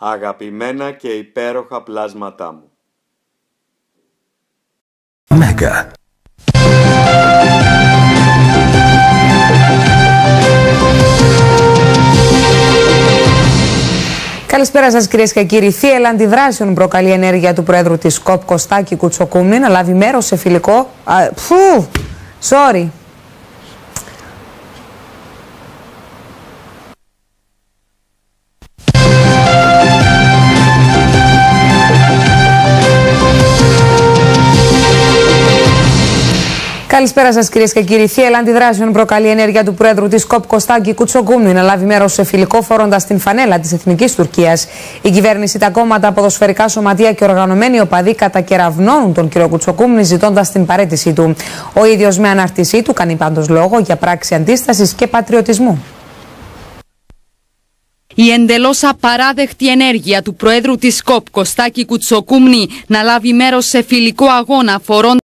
Αγαπημένα και υπέροχα πλάσματά μου. Μέγκα. Καλησπέρα σας κυρίες και κύριοι. Θύελλα αντιδράσεων προκαλεί η ενέργεια του Προέδρου της ΚΟΠ Κωστάκη Κουτσοκούμνη να λάβει μέρος σε φιλικό... Sorry. Καλησπέρα σας κυρίες και κύριοι. Θύελλα αντιδράσεων προκαλεί η ενέργεια του Πρόεδρου της ΚΟΠ Κωστάκη Κουτσοκούμνη να λάβει μέρος σε φιλικό φορώντας την φανέλα της Εθνικής Τουρκίας. Η κυβέρνηση, τα κόμματα, ποδοσφαιρικά σωματεία και οργανωμένοι οπαδοί κατακεραυνώνουν τον κύριο Κουτσοκούμνη ζητώντας την παραίτησή του. Ο ίδιος με ανάρτησή του κάνει πάντως λόγο για πράξη αντίστασης και πατριωτισμού. Η εντελώς απαράδεκτη ενέργεια του Προέδρου της ΚΟΠ Κωστάκη Κουτσοκούμνη να λάβει μέρος σε φιλικό αγώνα φορώντας